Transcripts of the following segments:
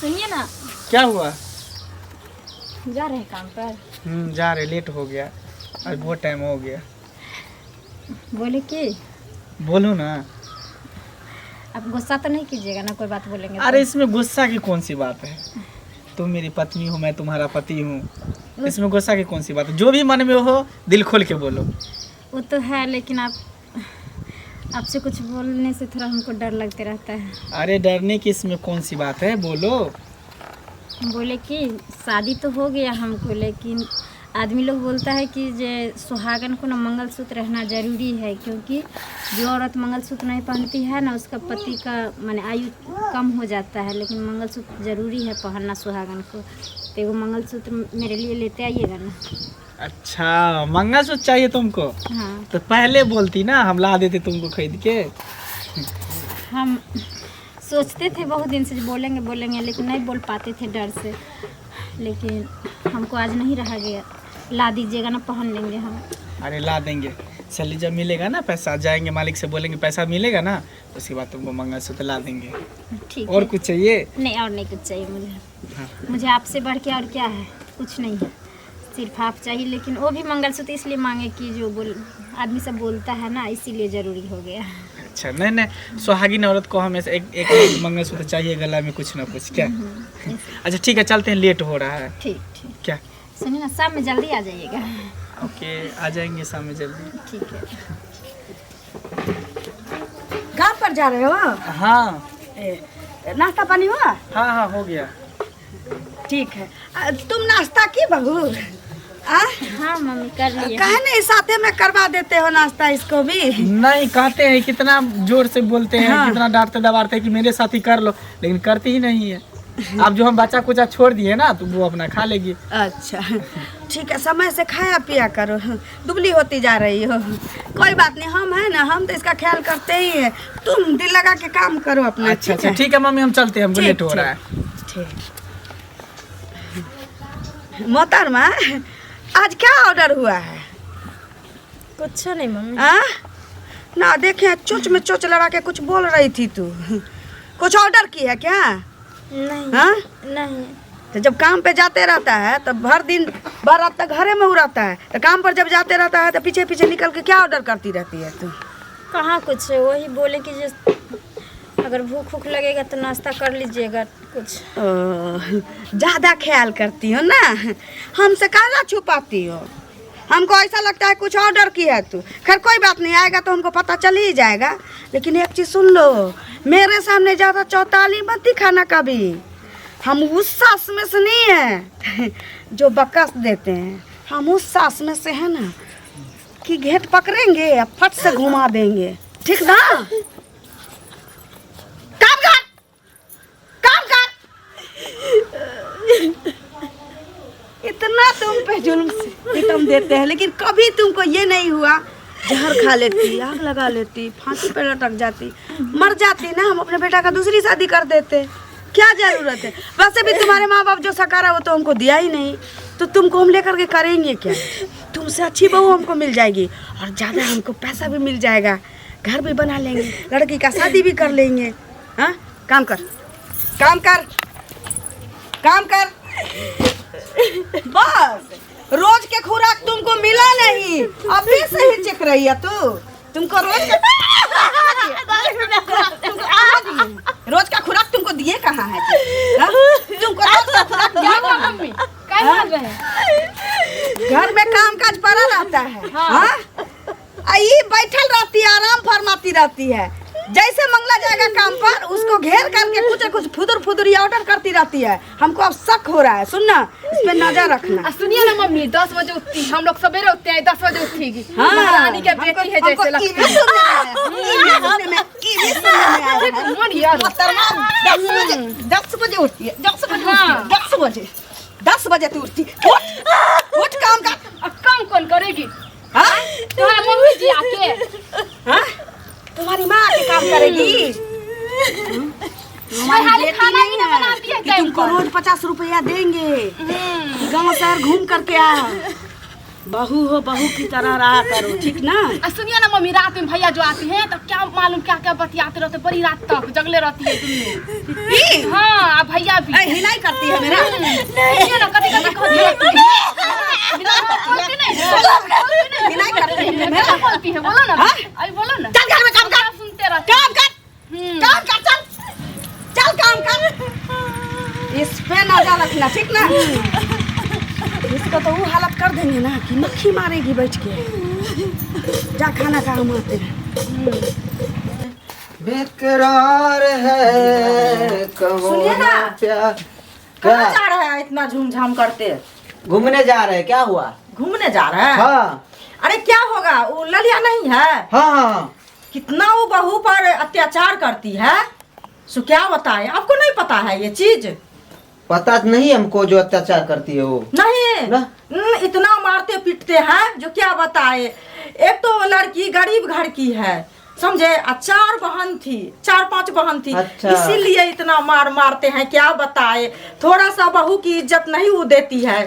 सुनिए ना, क्या हुआ? जा रहे हैं काम पर। जा रहे, लेट हो गया, आज बहुत टाइम हो गया। बोले कि बोलो ना। आप गुस्सा तो नहीं कीजिएगा ना, कोई बात बोलेंगे अरे तो। इसमें गुस्सा की कौन सी बात है? तुम मेरी पत्नी हो, मैं तुम्हारा पति हूँ, इसमें गुस्सा की कौन सी बात है? जो भी मन में हो दिल खोल के बोलो। वो तो है, लेकिन आपसे कुछ बोलने से थोड़ा हमको डर लगते रहता है। अरे डरने की इसमें कौन सी बात है, बोलो। बोले कि शादी तो हो गया हमको, लेकिन आदमी लोग बोलता है कि जे सुहागन को ना मंगलसूत्र रहना ज़रूरी है, क्योंकि जो औरत मंगलसूत्र नहीं पहनती है ना, उसका पति का माने आयु कम हो जाता है। लेकिन मंगलसूत्र ज़रूरी है पहनना सुहागन को, तो वो मंगलसूत्र मेरे लिए लेते आइएगा ना। अच्छा, मंगलसूत्र चाहिए तुमको? हाँ, तो पहले बोलती ना, हम ला देते तुमको खरीद के। हम सोचते थे बहुत दिन से बोलेंगे, लेकिन नहीं बोल पाते थे डर से। लेकिन हमको आज नहीं रहा गया, ला दीजिएगा ना, पहन लेंगे हम। अरे ला देंगे, सैलरी जब मिलेगा ना, पैसा जाएंगे मालिक से बोलेंगे पैसा मिलेगा ना, उसके बाद तुमको मंगलसूत्र ला देंगे। ठीक और है। कुछ चाहिए? नहीं, और नहीं कुछ चाहिए मुझे। हाँ। मुझे आपसे बढ़ के और क्या है, कुछ नहीं है, सिर्फ आप चाहिए। लेकिन वो भी मंगलसूत्र इसलिए मांगे कि जो आदमी सब बोलता है ना, इसीलिए ज़रूरी हो गया। अच्छा, नहीं, सुहागिन औरत को हमेशा एक मंगलसूत्र चाहिए गला में, कुछ ना कुछ। क्या? अच्छा ठीक है, चलते हैं, लेट हो रहा है। ठीक ठीक। क्या? सुनिए ना, शाम में जल्दी आ जाइएगा। ओके, आ जाएंगे शाम में जल्दी। ठीक है। काम पर जा रहे हो? हाँ नाश्ता पानी हुआ? हाँ हाँ, हो गया। ठीक है। तुम नाश्ता की बहू? हाँ मम्मी, कर लिए। कहे नहीं साथे में करवा देते हो नाश्ता इसको भी? नहीं, कहते हैं, कितना जोर से बोलते हैं, हाँ। कितना डांटते दबाते हैं कि मेरे साथ ही कर लो, लेकिन करती ही नहीं है। अब जो हम बच्चा कुचा छोड़ दिए ना, तो वो अपना खा लेगी। अच्छा ठीक है, समय से खाया पिया करो, दुबली होती जा रही हो। कोई बात नहीं, हम है ना, हम तो इसका ख्याल करते ही है। तुम दिल लगा के काम करो अपना। अच्छा अच्छा, ठीक है मम्मी, हम चलते हैं, हमको लेट हो रहा है। ठीक। मोहतरमा, आज क्या ऑर्डर हुआ है? कुछ नहीं मम्मी। ना देखे, चोच में चोच लगा के कुछ बोल रही थी तू। कुछ ऑर्डर की है क्या? नहीं। हाँ? नहीं। तो जब काम पे जाते रहता है तो भर दिन भर रात तक घरे में रहता है, तो काम पर जब जाते रहता है तो पीछे पीछे निकल के क्या ऑर्डर करती रहती है तू? कहाँ कुछ है, वही बोले कि जो अगर भूख भूख लगेगा तो नाश्ता कर लीजिएगा कुछ। ज़्यादा ख्याल करती हो ना, हमसे काला छुपाती हो। हमको ऐसा लगता है कुछ ऑर्डर किया है तू। खैर कोई बात नहीं, आएगा तो हमको पता चल ही जाएगा। लेकिन एक चीज़ सुन लो, मेरे सामने ज़्यादा चौताली मत दिखाना कभी। हम उस सास में से नहीं है जो बकस देते हैं, हम उस सास में से है ना कि घेट पकड़ेंगे और फट से घुमा देंगे, ठीक ना? काम कर, काम कर। इतना तुम पे जुल्म सितम देते हैं, लेकिन कभी तुमको ये नहीं हुआ जहर खा लेती, आग लगा लेती, फांसी पे लटक जाती, मर जाती ना, हम अपने बेटा का दूसरी शादी कर देते। क्या जरूरत है? वैसे भी तुम्हारे माँ बाप जो सकारा वो तो हमको दिया ही नहीं, तो तुमको हम लेकर के करेंगे क्या? तुमसे अच्छी बहू हमको मिल जाएगी और ज़्यादा हमको पैसा भी मिल जाएगा, घर भी बना लेंगे, लड़की का शादी भी कर लेंगे। हाँ, काम कर, काम कर, काम कर। बस रोज के खुराक तुमको मिला नहीं, अभी से ही चिख रही है तू। तुमको रोज का खुराक तुमको दिए कहाँ है? तुमको रोज का खुराक दिया कहाँ? मम्मी क्या घर में काम काज पड़ा रहता है। हाँ? ये बैठल रहती है, आराम फरमाती रहती है। जैसे मंगला जाएगा काम पर, उसको घेर करके कुछ कुछ फुदुर फुदुरी ऑर्डर करती रहती है। हमको अब शक हो रहा है, सुनना, इस पे नजर रखना। सुनिए ना मम्मी, 10 बजे उठती, हम लोग सवेरे उठते हैं, 10 बजे उठेगी। हाँ, महारानी के बेटी है जैसे लगती है। 10 बजे उठती है, 10 बजे तू उठती, उठ काम कर। अब काम कौन करेगी? हाँ? तुम्हारा मम्मी जी आके। हाँ? तुम्हारी माँ आके काम करेगी? खाली खाना ही नहीं बनाती है कि तुमको रोज 50 रुपया देंगे, गाँव शहर घूम करके आ। बहू हो, बहू की तरह रहा करो, ठीक ना? सुनिए ना मम्मी, रात में भैया जो आती हैं तो क्या मालूम क्या क्या बतियाते रहते, बड़ी रात तक जगले रहती है तुमने। हाँ, अब भैया भी हिलाई करती है मेरा। ये ना कभी कभी कहती है बोलती नहीं हिलाई करती है मेरा। बोलती है बोलो ना अभी बोलो ना चल घर में काम कर, सुनते रहते काम कर, काम कर, चल काम कर। इस पे नजर रखना, ठीक ना? इसका तो वो हालत कर देंगे ना कि मक्खी मारेगी बैठ के। जा खाना खा, हम आते हैं। बेकरार है सुनिए ना। प्यार। कहाँ जा रहा है इतना झूमझाम करते? घूमने जा रहे हैं, क्या हुआ? घूमने जा रहा है? हाँ अरे क्या होगा, वो ललिया नहीं है? हाँ हाँ। कितना वो बहू पर अत्याचार करती है, सो क्या बताए? आपको नहीं पता है ये चीज? पता नहीं हमको जो अत्याचार करती है वो। नहीं ना? इतना मारते पीटते हैं जो क्या बताए। एक तो लड़की गरीब घर की है, समझे? 4 बहन थी, 4-5 बहन थी। अच्छा। इसीलिए इतना मारते हैं, क्या बताए। थोड़ा सा बहू की इज्जत नहीं वो देती है।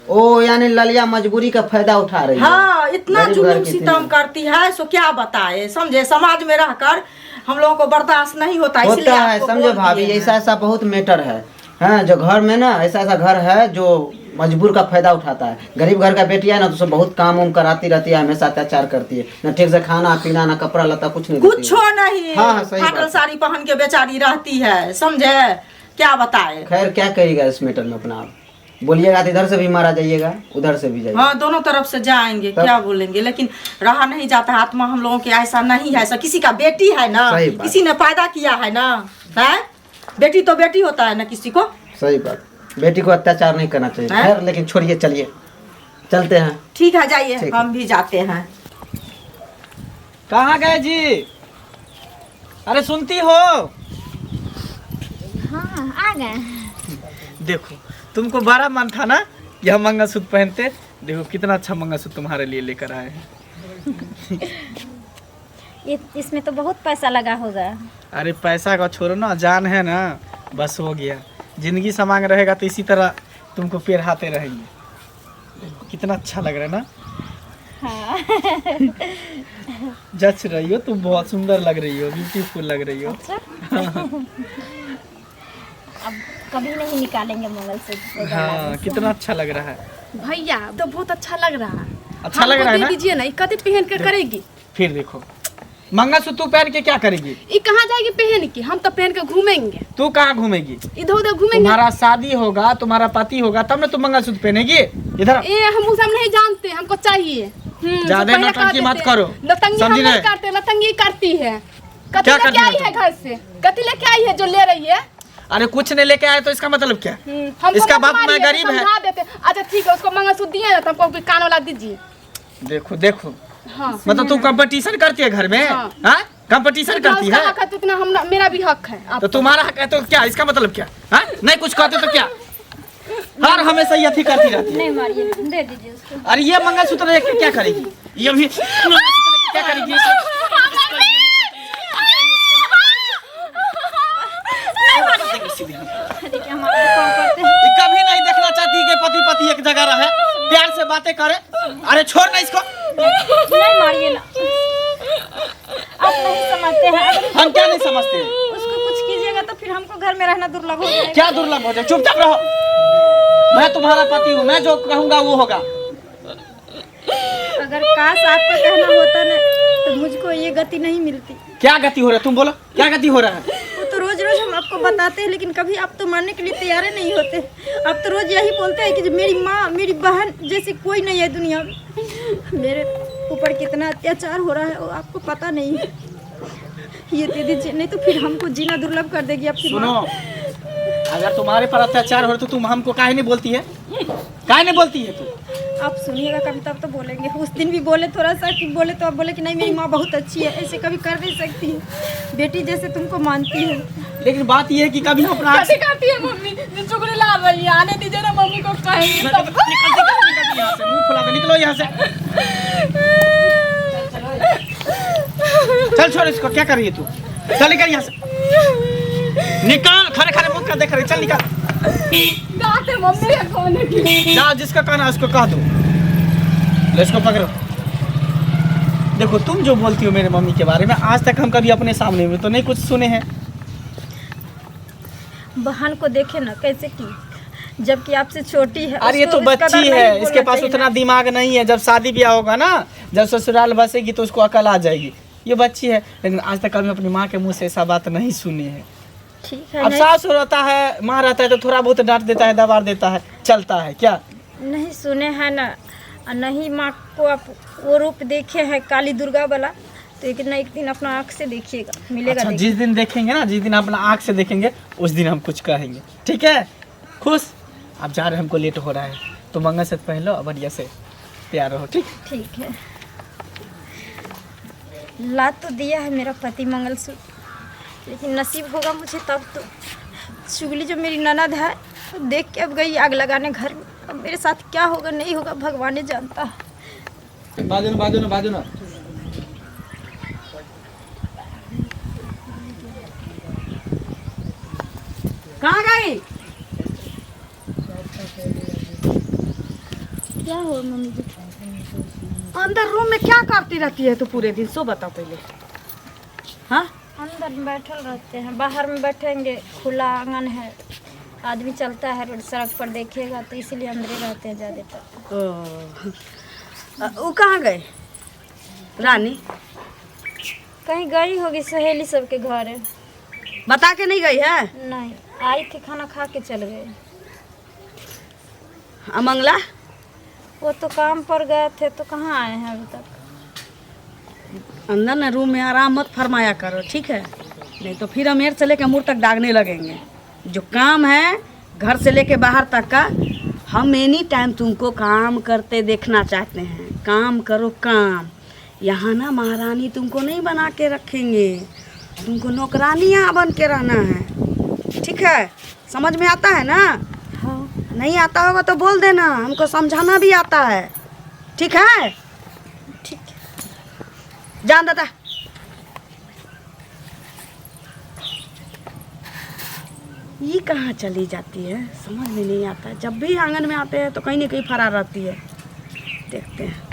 ओ यानी ललिया मजबूरी का फायदा उठा रही है। हाँ, इतना गरीब घर जुलूम की सितम थी। करती है, सो क्या बताए। समझे? समाज में रहकर हम लोगों को बर्दाश्त नहीं होता, इसलिए होता है, आपको समझो बोल भाभी, दिए हैं। ऐसा ऐसा बहुत मैटर है। हाँ, जो घर में ना ऐसा ऐसा घर है जो मजबूर का फायदा उठाता है। गरीब घर का बेटी है ना, तो उसे बहुत काम उम कराती रहती है, हमेशा अत्याचार करती है, ना ठीक से खाना पीना ना कपड़ा लता कुछ नहीं देती कुछ है। नहीं। हाँ, हाँ, सही बात फाटल है। साड़ी पहन के बेचारी रहती है, समझे? क्या बताए। खैर क्या करिएगा इस मैटर में अपना आप बोलिएगा तो इधर से भी मारा जाइएगा, उधर से भी जाइएगा। हाँ, दोनों तरफ से जाएंगे, तब- क्या बोलेंगे। लेकिन रहा नहीं जाता है, आत्मा हम लोगों की ऐसा नहीं है। ऐसा किसी का बेटी है ना, सही बात। किसी ने पैदा किया है ना, है? बेटी तो बेटी होता है ना किसी को। सही बात, बेटी को अत्याचार नहीं करना चाहिए। हैं? खैर लेकिन छोड़िए, चलिए चलते हैं। ठीक है, जाइए, ठीक है। हम भी जाते हैं। कहाँ गए जी? अरे सुनती हो? हाँ आ गए। देखो, तुमको बड़ा मन था ना यह मंगलसूत्र पहनते। देखो कितना अच्छा मंगलसूत्र तुम्हारे लिए लेकर आए हैं। इसमें तो बहुत पैसा लगा होगा। अरे पैसा का छोड़ो ना, जान है ना, बस हो गया। जिंदगी समांग रहेगा तो इसी तरह तुमको पेरहाते रहेंगे। देखो, कितना अच्छा लग रहा है ना? हाँ। जच रही हो तुम, बहुत सुंदर लग रही हो, ब्यूटीफुल लग रही हो। अच्छा। अब कभी नहीं निकालेंगे मंगलसूत्र। हाँ, कितना अच्छा लग रहा है। भैया तो बहुत अच्छा लग रहा है। अच्छा लग रहा है दे ना? दीजिए ना, ये कभी पहन के करेगी। फिर देखो, मंगलसूत्र पहन के क्या करेगी? ये कहाँ जाएगी पहन के? हम तो पहन के घूमेंगे, तू कहाँ घूमेगी? इधर उधर घूमेंगे। तुम्हारा शादी होगा, तुम्हारा पति होगा, तब ना तुम मंगलसूत्र पहनेगी। इधर ए हम उसे हम नहीं जानते, हमको चाहिए। ज्यादा पहले नौटंकी कह मत देते। करो, नौटंकी हम समझी नहीं नहीं? करते, नौटंकी करती है। कथी क्या लेके करती आई है है तुम? घर से? कथी लेके आई है जो ले रही है? अरे कुछ नहीं लेके आए तो इसका मतलब क्या? हमको इसका मत बाप मैं मारिए, गरीब है। समझा देते। अच्छा ठीक है, उसको मंगलसूत्र दिए ना, तो हमको भी कान वाला दीजिए। देखो देखो, हाँ मतलब तू कंपटीशन करती है घर में? हाँ। हाँ, कंपटीशन करती उसका है? हक है तो इतना मेरा भी हक है। आप तो तुम्हारा हक है तो क्या? इसका मतलब क्या? हाँ, नहीं कुछ कहते तो क्या? हर हमेशा ये अथी करती रहती है। नहीं मारिए, दे दीजिए उसको। अरे ये मंगलसूत्र लेके क्या करेगी? ये भी मंगलसूत्र लेके क्या करेगी? देखिए हम आपको कॉल करते हैं। ये कभी नहीं देखना चाहती कि पति पति एक जगह रहे, प्यार से बातें करे। अरे छोड़ ना इसको। नहीं मारिए ना, आप नहीं समझते हैं। अगर हम क्या नहीं समझते हैं? उसको कुछ कीजिएगा तो फिर हमको घर में रहना दुर्लभ हो जाएगा। क्या दुर्लभ हो जाए? चुपचाप रहो। मैं तुम्हारा पति हूँ, मैं जो कहूँगा वो होगा। अगर काश आपका कहना होता ना तो मुझको ये गति नहीं मिलती। क्या गति हो रहा है? तुम बोलो, क्या गति हो रहा है? वो तो रोज रोज हम आपको बताते हैं, लेकिन कभी आप तो मानने के लिए तैयार ही नहीं होते। आप तो रोज यही बोलते हैं कि जो मेरी माँ मेरी बहन जैसी कोई नहीं है दुनिया में। मेरे ऊपर कितना अत्याचार हो रहा है वो आपको पता नहीं है। ये दे दीजिए, नहीं तो फिर हमको जीना दुर्लभ कर देगी आपकी सुनो, माँ। अगर तुम्हारे पर अत्याचार हो रहा तो तुम हमको काहे नहीं बोलती है? काहे नहीं बोलती है तू? आप सुनिएगा कभी तब तो बोलेंगे। उस दिन भी बोले थोड़ा सा कि बोले तो आप बोले कि नहीं मेरी माँ बहुत अच्छी है, ऐसे कभी कर नहीं सकती है, बेटी जैसे तुमको मानती है। लेकिन बात यह है कि कभी अपना कैसे करती है मम्मी? जो चुगली ला रही है, आने दीजिए ना मम्मी को कहेंगे तब। निकलती यहाँ से, मुंह फुला दे, निकलो यहाँ से। चल छोड़ इसको, क्या कर रही है तू? चल निकल यहाँ से, निकाल। खड़े खड़े मुंह कर देख रही, चल निकाल। कहते मम्मी है खाने की। जाओ, जिसका कहना है उसको कह दो। लो इसको पकड़ो। देखो, तुम जो बोलती हो मेरे मम्मी के बारे में, आज तक हम कभी अपने सामने में तो नहीं कुछ सुने हैं। बहन को देखे ना कैसे की, जबकि आपसे छोटी है। अरे ये उसको तो इस कदर बच्ची नहीं है, बोलना इसके पास चाहिए उतना ना। दिमाग नहीं है। जब शादी ब्याह होगा ना, जब ससुराल बसेगी तो उसको अकल आ जाएगी। ये बच्ची है, लेकिन आज तक कभी अपनी माँ के मुंह से ऐसा बात नहीं सुनी है। ठीक है, अब सास रहता है, माँ रहता है तो थोड़ा बहुत डांट देता है, दबा देता है, चलता है क्या। नहीं सुने हैं ना, और नहीं माँ को आप वो रूप देखे हैं काली दुर्गा वाला, तो एक ना एक दिन अपना आँख से देखिएगा, मिलेगा। अच्छा, जिस दिन देखेंगे ना, जिस दिन अपना आँख से देखेंगे, उस दिन हम कुछ कहेंगे, ठीक है। खुश, आप जा रहे हैं, हमको लेट हो रहा है, तो मंगलसूत्र पहन लो, बढ़िया से तैयार रहो, ठीक। ठीक है। ला तो दिया है मेरा पति मंगलसूत्र, लेकिन नसीब होगा मुझे तब तो। चुगली जो मेरी ननद है, वो देख के अब गई आग लगाने घर में। अब मेरे साथ क्या होगा नहीं होगा भगवान ही जानता है। बाजू ना। कहाँ गई? क्या हुआ मम्मी जी? अंदर रूम में क्या करती रहती है तू पूरे दिन, सो बताओ पहले। हाँ, अंदर बैठल रहते हैं, बाहर में बैठेंगे, खुला आंगन है, आदमी चलता है रोड सड़क पर देखेगा, तो इसीलिए अंदर ही रहते हैं ज़्यादातर। वो कहाँ गए रानी? कहीं गई होगी सहेली सबके घर है। बता के नहीं गई है? नहीं, आई थी, खाना खा के चल गए। मंगला? वो तो काम पर गए थे, तो कहाँ आए हैं अभी तक। अंदर ना रूम में आराम मत फरमाया करो, ठीक है? नहीं तो फिर अमेर से लेकर मुँह तक दागने लगेंगे। जो काम है घर से लेके बाहर तक का, हम एनी टाइम तुमको काम करते देखना चाहते हैं। काम करो काम। यहाँ ना महारानी तुमको नहीं बना के रखेंगे, तुमको नौकरानियाँ बन के रहना है, ठीक है? समझ में आता है ना? हाँ नहीं आता होगा तो बोल देना, हमको समझाना भी आता है, ठीक है? ठीक है। जान दादा। ये कहाँ चली जाती है, समझ में नहीं आता। जब भी आंगन में आते हैं तो कहीं ना कहीं फरार रहती है। देखते हैं।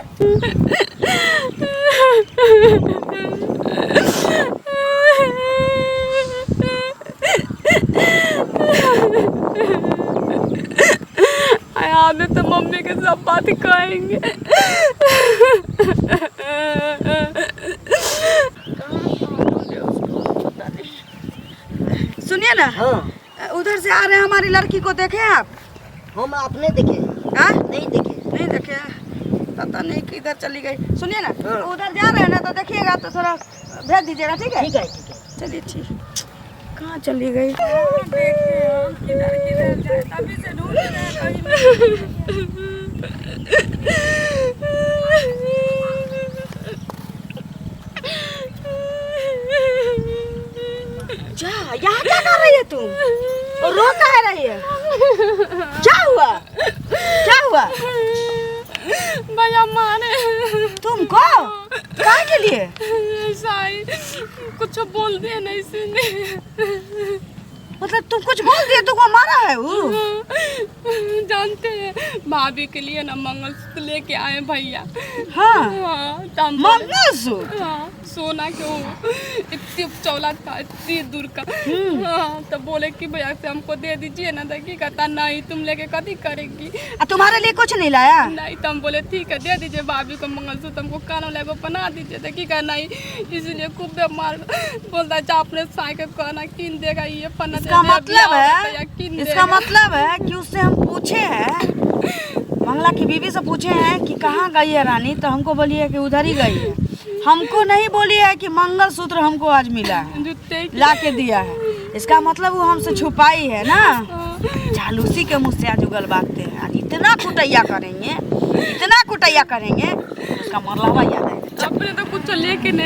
आने तो मम्मी के सब बात कहेंगे। सुनिए ना, उधर से आ रहे हैं, हमारी लड़की को देखे आप? हम आपने देखे हाँ? नहीं देखे। नहीं देखे, पता नहीं किधर चली गई। सुनिए ना, उधर जा रहे हैं ना, तो देखिएगा तो थोड़ा भेज दीजिएगा, ठीक है? ठीक है ठीक है। चलिए ठीक। कहाँ चली गई? जा, यहाँ क्या कर रही है तुम? और रो कहाँ रही है? क्या हुआ? क्या हुआ? भैया मारे तुमको? काय के लिए? ऐसा ही कुछ बोल दिया नहीं सुने। मतलब तुम कुछ बोल दिए, तुमको मारा है वो? जानते हैं भाभी के लिए ना मंगलसूत्र लेके आए भैया। हाँ, हाँ, तो हम बोले- मंगलसूत्र? हाँ, सोना के वो इतनी चौला था, इतनी दूर का। हाँ, तो बोले कि भैया से हमको दे दीजिए ना। देखिए कहता नहीं, तुम लेके कभी करेगी। तुम्हारे लिए कुछ नहीं लाया? नहीं, तो हम बोले ठीक है दे दीजिए भाभी को मंगलसूत्र, हमको कानों लेगो बना दीजिए। देखिए का नहीं, इसलिए खूब मार बोलता जा अपने साइकिल कहना कीन देगा, ये पन्ना इसका मतलब है, कीन इसका देगा। मतलब है कि उससे हम पूछे हैं, मंगला की बीवी से पूछे हैं कि कहाँ गई है रानी, तो हमको बोली है कि उधर ही गई है। हमको नहीं बोली है कि मंगलसूत्र हमको आज मिला है, जूते ला के दिया है। इसका मतलब वो हमसे छुपाई है ना। जालूसी के मुँह से आज उगल बांधते हैं। आज इतना कुटैया करेंगे, इतना कुटैया करेंगे, उसका मरलावा याद है। अपने तो कुछ लेके नहीं